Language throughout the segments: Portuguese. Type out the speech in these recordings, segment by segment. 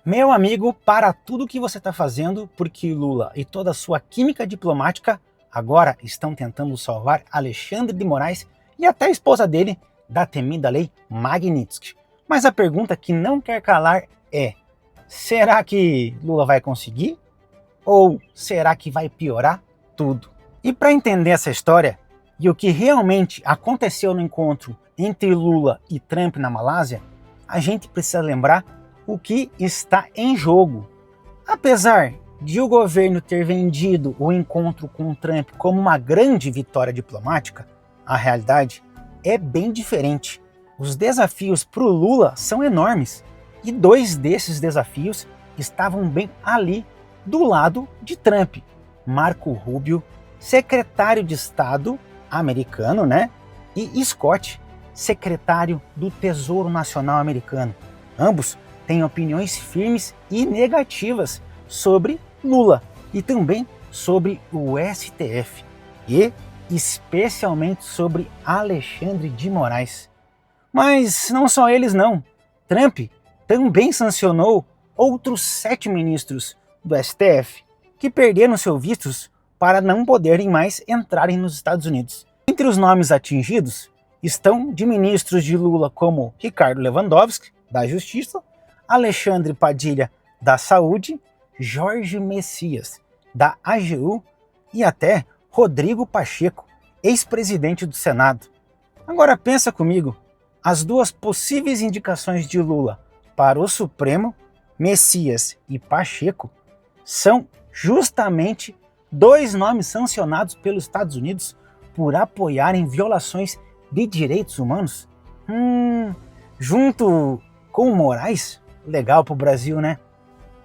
Meu amigo, para tudo que você está fazendo, porque Lula e toda a sua química diplomática agora estão tentando salvar Alexandre de Moraes e até a esposa dele da temida lei Magnitsky. Mas a pergunta que não quer calar é: será que Lula vai conseguir? Ou será que vai piorar tudo? E para entender essa história e o que realmente aconteceu no encontro entre Lula e Trump na Malásia, a gente precisa lembrar o que está em jogo. Apesar de o governo ter vendido o encontro com Trump como uma grande vitória diplomática, a realidade é bem diferente. Os desafios para o Lula são enormes, e dois desses desafios estavam bem ali do lado de Trump. Marco Rubio, secretário de Estado americano, e Scott, secretário do Tesouro Nacional americano. Ambos têm opiniões firmes e negativas sobre Lula e também sobre o STF e especialmente sobre Alexandre de Moraes. Mas não só eles não. Trump também sancionou outros 7 ministros do STF que perderam seus vistos para não poderem mais entrarem nos Estados Unidos. Entre os nomes atingidos estão de ministros de Lula como Ricardo Lewandowski, da Justiça, Alexandre Padilha, da Saúde, Jorge Messias, da AGU e até Rodrigo Pacheco, ex-presidente do Senado. Agora pensa comigo, as duas possíveis indicações de Lula para o Supremo, Messias e Pacheco, são justamente dois nomes sancionados pelos Estados Unidos por apoiarem violações de direitos humanos. Junto com o Moraes, legal para o Brasil, né?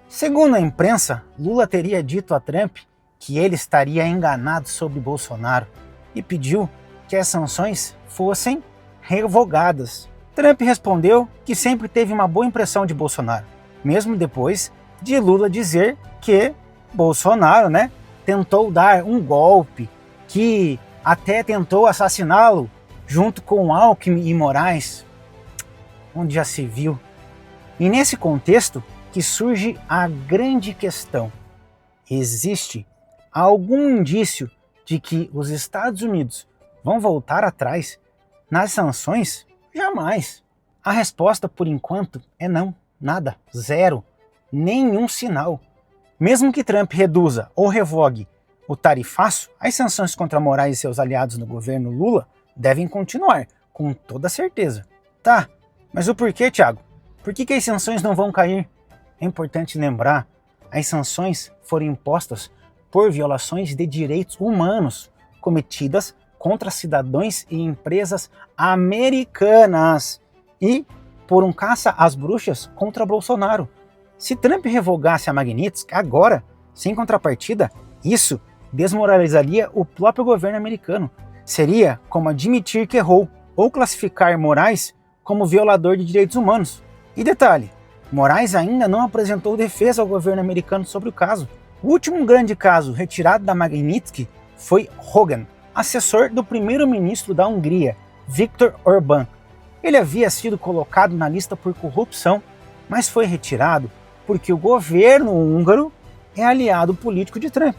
Segundo a imprensa, Lula teria dito a Trump que ele estaria enganado sobre Bolsonaro e pediu que as sanções fossem revogadas. Trump respondeu que sempre teve uma boa impressão de Bolsonaro, mesmo depois de Lula dizer que Bolsonaro, tentou dar um golpe, que até tentou assassiná-lo junto com Alckmin e Moraes, onde já se viu. E nesse contexto que surge a grande questão: existe algum indício de que os Estados Unidos vão voltar atrás nas sanções? Jamais. A resposta por enquanto é não, nada, zero, nenhum sinal. Mesmo que Trump reduza ou revogue o tarifaço, as sanções contra Moraes e seus aliados no governo Lula devem continuar, com toda certeza. Tá, mas o porquê, Thiago? Por que as sanções não vão cair? É importante lembrar, as sanções foram impostas por violações de direitos humanos cometidas contra cidadãos e empresas americanas e por um caça às bruxas contra Bolsonaro. Se Trump revogasse a Magnitsky agora, sem contrapartida, isso desmoralizaria o próprio governo americano. Seria como admitir que errou ou classificar Moraes como violador de direitos humanos. E detalhe, Moraes ainda não apresentou defesa ao governo americano sobre o caso. O último grande caso retirado da Magnitsky foi Hogan, assessor do primeiro-ministro da Hungria, Viktor Orbán. Ele havia sido colocado na lista por corrupção, mas foi retirado porque o governo húngaro é aliado político de Trump.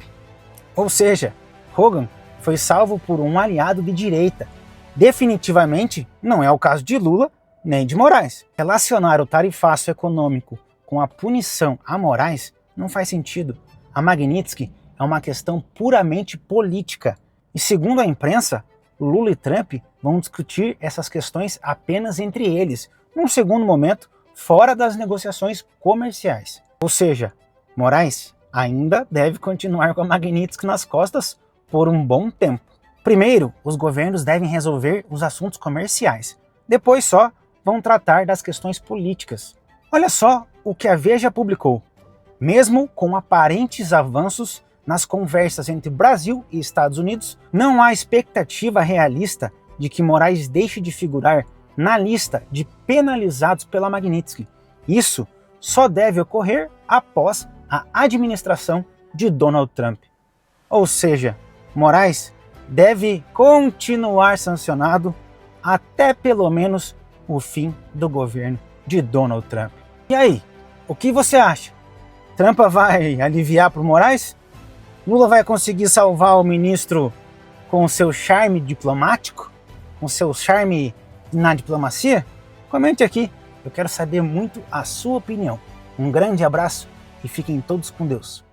Ou seja, Hogan foi salvo por um aliado de direita. Definitivamente não é o caso de Lula nem de Moraes. Relacionar o tarifaço econômico com a punição a Moraes não faz sentido. A Magnitsky é uma questão puramente política. E segundo a imprensa, Lula e Trump vão discutir essas questões apenas entre eles, num segundo momento, fora das negociações comerciais. Ou seja, Moraes ainda deve continuar com a Magnitsky nas costas por um bom tempo. Primeiro, os governos devem resolver os assuntos comerciais. Depois só vão tratar das questões políticas. Olha só o que a Veja publicou. Mesmo com aparentes avanços nas conversas entre Brasil e Estados Unidos, não há expectativa realista de que Moraes deixe de figurar na lista de penalizados pela Magnitsky. Isso só deve ocorrer após a administração de Donald Trump. Ou seja, Moraes deve continuar sancionado até pelo menos o fim do governo de Donald Trump. E aí, O que você acha? Trump vai aliviar para o Moraes? Lula vai conseguir salvar o ministro com seu charme diplomático? Com seu charme na diplomacia? Comente aqui, eu quero saber muito a sua opinião. Um grande abraço e fiquem todos com Deus.